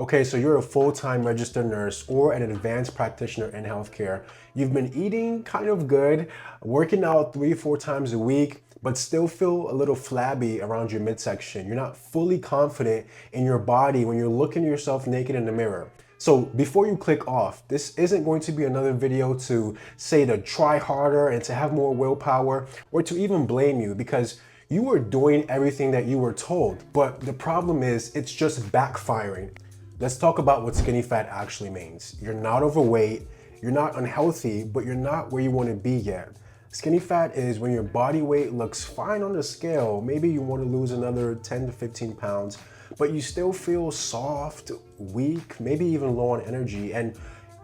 Okay, so you're a full-time registered nurse or an advanced practitioner in healthcare. You've been eating kind of good, working out 3 or 4 times a week, but still feel a little flabby around your midsection. You're not fully confident in your body when you're looking at yourself naked in the mirror. So before you click off, this isn't going to be another video to say to try harder and to have more willpower or to even blame you, because you were doing everything that you were told. But the problem is it's just backfiring. Let's talk about what skinny fat actually means. You're not overweight, you're not unhealthy, but you're not where you want to be yet. Skinny fat is when your body weight looks fine on the scale. Maybe you want to lose another 10 to 15 pounds, but you still feel soft, weak, maybe even low on energy, and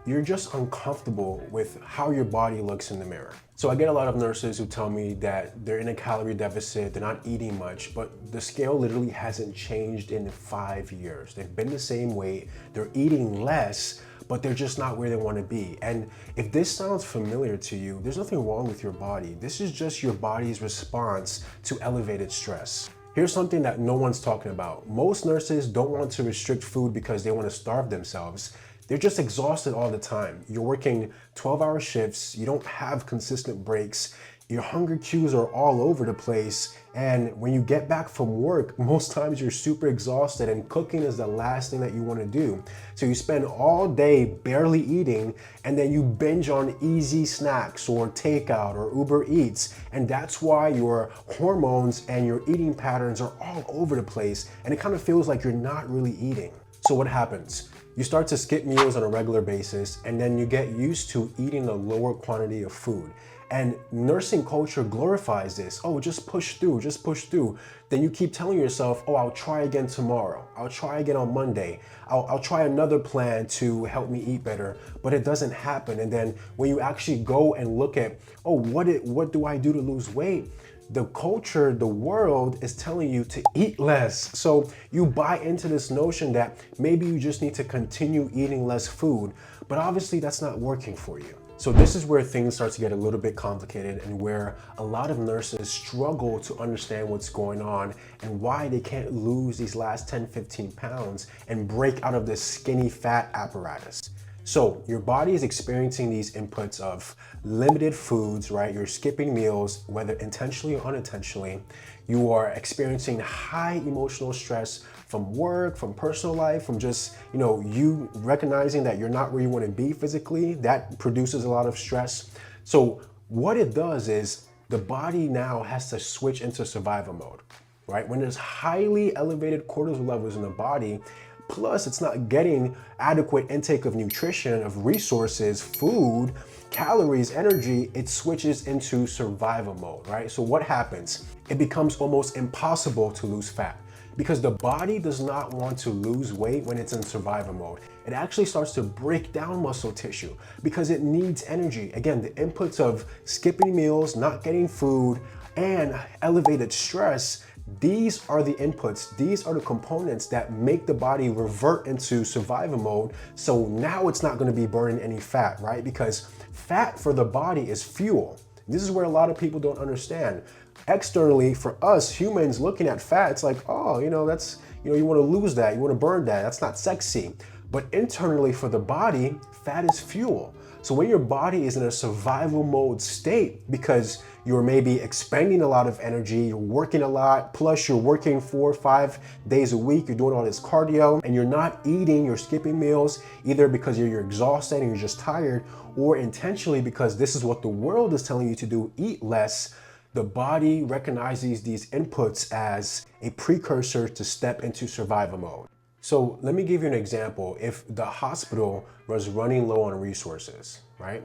you're just uncomfortable with how your body looks in the mirror. So I get a lot of nurses who tell me that they're in a calorie deficit, they're not eating much, but the scale literally hasn't changed in 5 years. They've been the same weight, they're eating less, but they're just not where they want to be. And if this sounds familiar to you, there's nothing wrong with your body. This is just your body's response to elevated stress. Here's something that no one's talking about. Most nurses don't want to restrict food because they want to starve themselves. They're just exhausted all the time. You're working 12-hour shifts, you don't have consistent breaks, your hunger cues are all over the place, and when you get back from work, most times you're super exhausted and cooking is the last thing that you want to do. So you spend all day barely eating, and then you binge on easy snacks or takeout or Uber Eats, and that's why your hormones and your eating patterns are all over the place, and it kind of feels like you're not really eating. So what happens? You start to skip meals on a regular basis, and then you get used to eating a lower quantity of food. And nursing culture glorifies this. Oh, just push through, just push through. Then you keep telling yourself, oh, I'll try again tomorrow. I'll try again on Monday. I'll try another plan to help me eat better, but it doesn't happen. And then when you actually go and look at, oh, what do I do to lose weight? The culture, the world is telling you to eat less. So you buy into this notion that maybe you just need to continue eating less food, but obviously that's not working for you. So this is where things start to get a little bit complicated and where a lot of nurses struggle to understand what's going on and why they can't lose these last 10, 15 pounds and break out of this skinny fat apparatus. So your body is experiencing these inputs of limited foods, right? You're skipping meals, whether intentionally or unintentionally. You are experiencing high emotional stress from work, from personal life, from just, you recognizing that you're not where you want to be physically. That produces a lot of stress. So what it does is the body now has to switch into survival mode, right? When there's highly elevated cortisol levels in the body, plus it's not getting adequate intake of nutrition, of resources, food, calories, energy, it switches into survival mode, right? So what happens? It becomes almost impossible to lose fat because the body does not want to lose weight when it's in survival mode. It actually starts to break down muscle tissue because it needs energy. Again, the inputs of skipping meals, not getting food, and elevated stress, these are the inputs, these are the components that make the body revert into survival mode. So now it's not going to be burning any fat, right? Because fat for the body is fuel. This is where a lot of people don't understand. Externally, for us humans looking at fat, it's like, oh, that's, you want to lose that, you want to burn that, that's not sexy. But internally for the body, fat is fuel. So when your body is in a survival mode state because you're maybe expending a lot of energy, you're working a lot, plus you're working 4 or 5 days a week, you're doing all this cardio and you're not eating, you're skipping meals, either because you're exhausted and you're just tired, or intentionally because this is what the world is telling you to do, eat less. The body recognizes these inputs as a precursor to step into survival mode. So let me give you an example. If the hospital was running low on resources, right?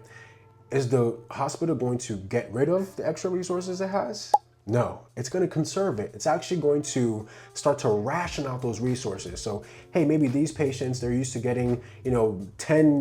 Is the hospital going to get rid of the extra resources it has? No, it's going to conserve it. It's actually going to start to ration out those resources. So, hey, maybe these patients, they're used to getting, 10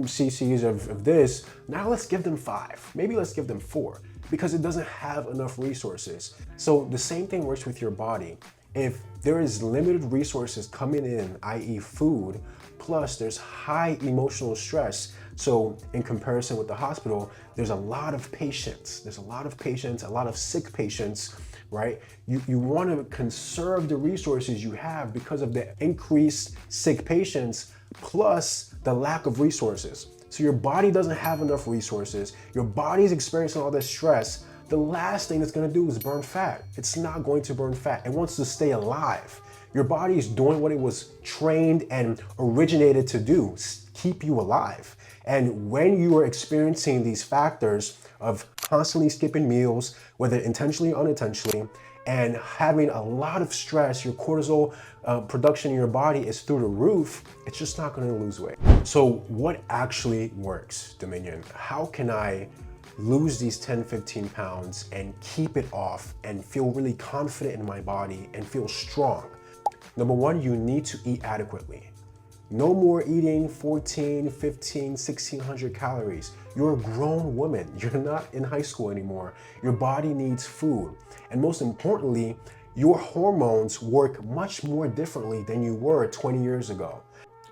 cc's of this. Now let's give them 5. Maybe let's give them 4 because it doesn't have enough resources. So the same thing works with your body. If there is limited resources coming in, i.e. food, plus there's high emotional stress. So in comparison with the hospital, there's a lot of patients, a lot of sick patients, right? You want to conserve the resources you have because of the increased sick patients, plus the lack of resources. So your body doesn't have enough resources, your body's experiencing all this stress. The last thing it's gonna do is burn fat. It's not going to burn fat. It wants to stay alive. Your body is doing what it was trained and originated to do, keep you alive. And when you are experiencing these factors of constantly skipping meals, whether intentionally or unintentionally, and having a lot of stress, your cortisol production in your body is through the roof, it's just not gonna lose weight. So what actually works, Dominion? How can I lose these 10, 15 pounds and keep it off and feel really confident in my body and feel strong? Number one, you need to eat adequately. No more eating 14, 15, 1600 calories. You're a grown woman. You're not in high school anymore. Your body needs food. And most importantly, your hormones work much more differently than you were 20 years ago.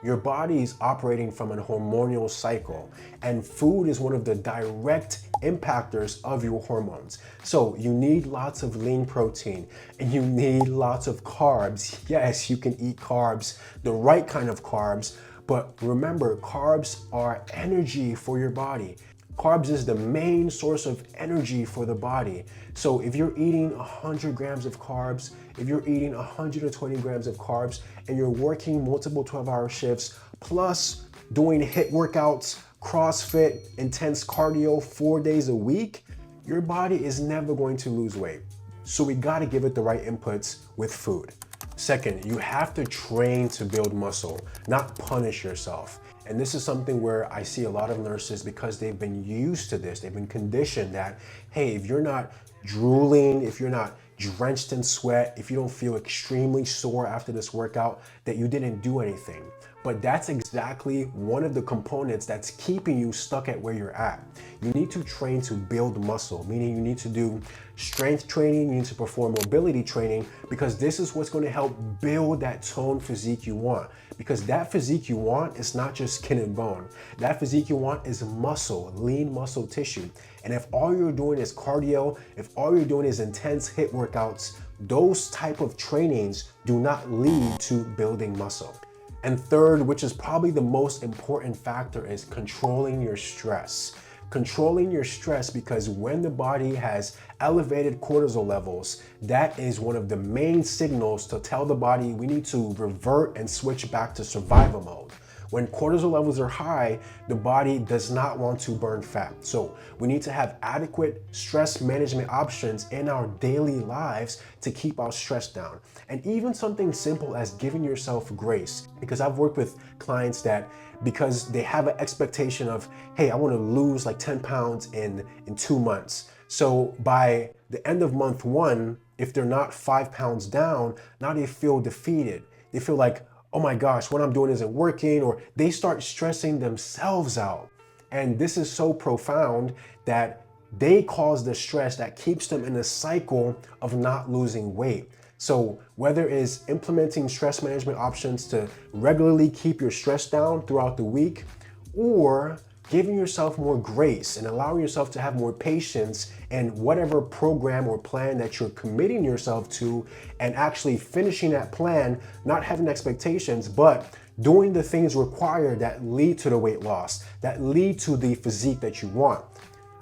Your body is operating from a hormonal cycle, and food is one of the direct impactors of your hormones. So you need lots of lean protein and you need lots of carbs. Yes, you can eat carbs, the right kind of carbs, but remember, carbs are energy for your body. Carbs is the main source of energy for the body. So if you're eating 100 grams of carbs, if you're eating 120 grams of carbs, and you're working multiple 12-hour shifts, plus doing HIIT workouts, CrossFit, intense cardio 4 days a week, your body is never going to lose weight. So we gotta give it the right inputs with food. Second, you have to train to build muscle, not punish yourself. And this is something where I see a lot of nurses, because they've been used to this, they've been conditioned that, hey, if you're not drooling, if you're not drenched in sweat, if you don't feel extremely sore after this workout, that you didn't do anything. But that's exactly one of the components that's keeping you stuck at where you're at. You need to train to build muscle, meaning you need to do strength training, you need to perform mobility training, because this is what's going to help build that toned physique you want. Because that physique you want is not just skin and bone. That physique you want is muscle, lean muscle tissue. And if all you're doing is cardio, if all you're doing is intense HIIT workouts, those type of trainings do not lead to building muscle. And third, which is probably the most important factor, is controlling your stress. Controlling your stress, because when the body has elevated cortisol levels, that is one of the main signals to tell the body we need to revert and switch back to survival mode. When cortisol levels are high, the body does not want to burn fat. So we need to have adequate stress management options in our daily lives to keep our stress down. And even something simple as giving yourself grace. Because I've worked with clients that, because they have an expectation of, hey, I want to lose like 10 pounds in 2 months. So by the end of month one, if they're not 5 pounds down, now they feel defeated. They feel like, oh my gosh, what I'm doing isn't working, or they start stressing themselves out. And this is so profound that they cause the stress that keeps them in a cycle of not losing weight. So whether it's implementing stress management options to regularly keep your stress down throughout the week, or giving yourself more grace and allowing yourself to have more patience in whatever program or plan that you're committing yourself to, and actually finishing that plan, not having expectations, but doing the things required that lead to the weight loss, that lead to the physique that you want.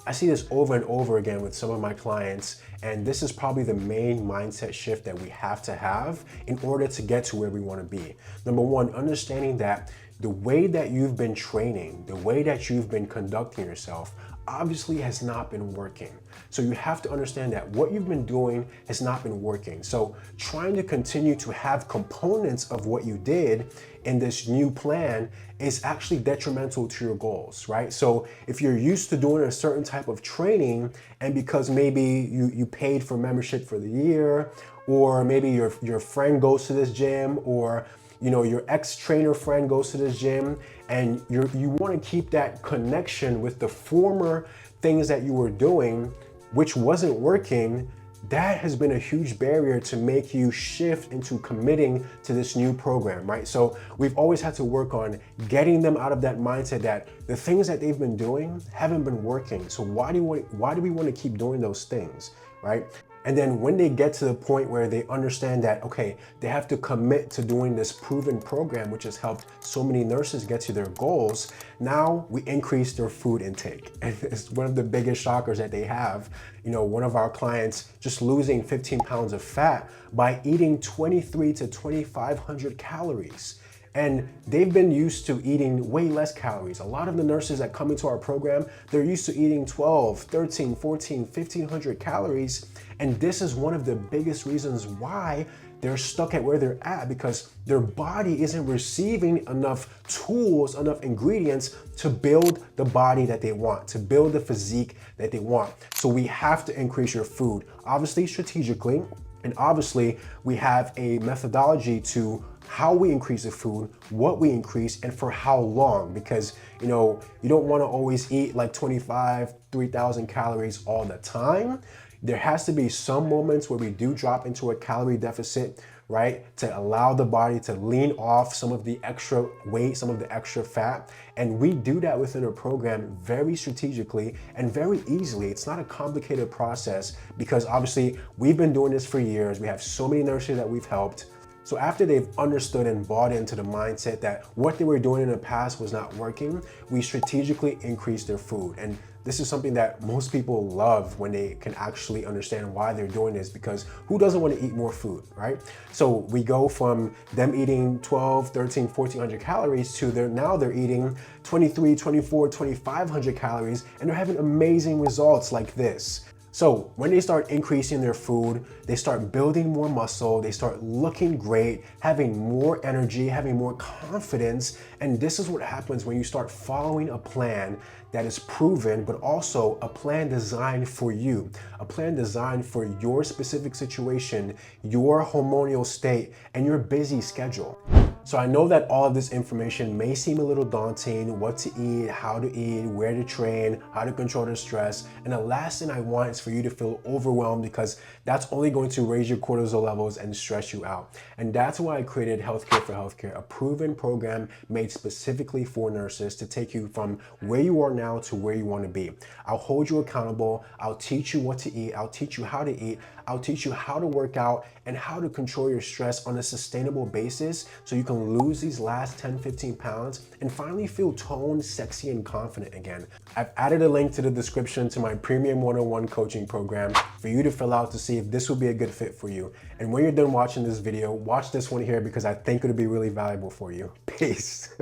I see this over and over again with some of my clients, and this is probably the main mindset shift that we have to have in order to get to where we want to be. Number one, understanding that the way that you've been training, the way that you've been conducting yourself, obviously has not been working. So you have to understand that what you've been doing has not been working. So trying to continue to have components of what you did in this new plan is actually detrimental to your goals, right? So if you're used to doing a certain type of training, and because maybe you paid for membership for the year, or maybe your friend goes to this gym, or your ex-trainer friend goes to this gym, and you want to keep that connection with the former things that you were doing, which wasn't working, that has been a huge barrier to make you shift into committing to this new program, right? So we've always had to work on getting them out of that mindset that the things that they've been doing haven't been working. So why do we want to keep doing those things, right? And then when they get to the point where they understand that, okay, they have to commit to doing this proven program, which has helped so many nurses get to their goals, now we increase their food intake. And it's one of the biggest shockers that they have. You know, one of our clients just losing 15 pounds of fat by eating 23 to 2,500 calories. And they've been used to eating way less calories. A lot of the nurses that come into our program, they're used to eating 12, 13, 14, 1,500 calories. And this is one of the biggest reasons why they're stuck at where they're at, because their body isn't receiving enough tools, enough ingredients to build the body that they want, to build the physique that they want. So we have to increase your food, obviously strategically, and obviously we have a methodology to how we increase the food, what we increase, and for how long, because you know, you don't want to always eat like 25, 3,000 calories all the time. There has to be some moments where we do drop into a calorie deficit, right? To allow the body to lean off some of the extra weight, some of the extra fat. And we do that within a program very strategically and very easily. It's not a complicated process because obviously we've been doing this for years. We have so many nurses that we've helped. So after they've understood and bought into the mindset that what they were doing in the past was not working, we strategically increase their food. And this is something that most people love when they can actually understand why they're doing this, because who doesn't want to eat more food, right? So we go from them eating 12, 13, 1,400 calories to now they're eating 23, 24, 2,500 calories, and they're having amazing results like this. So when they start increasing their food, they start building more muscle, they start looking great, having more energy, having more confidence. And this is what happens when you start following a plan that is proven, but also a plan designed for you, a plan designed for your specific situation, your hormonal state, and your busy schedule. So I know that all of this information may seem a little daunting: what to eat, how to eat, where to train, how to control the stress. And the last thing I want is for you to feel overwhelmed, because that's only going to raise your cortisol levels and stress you out. And that's why I created Healthcare for Healthcare, a proven program made specifically for nurses to take you from where you are now to where you want to be. I'll hold you accountable. I'll teach you what to eat. I'll teach you how to eat. I'll teach you how to work out and how to control your stress on a sustainable basis so you can lose these last 10, 15 pounds and finally feel toned, sexy, and confident again. I've added a link to the description to my premium one-on-one coaching program for you to fill out to see if this would be a good fit for you. And when you're done watching this video, watch this one here because I think it'll be really valuable for you. Peace.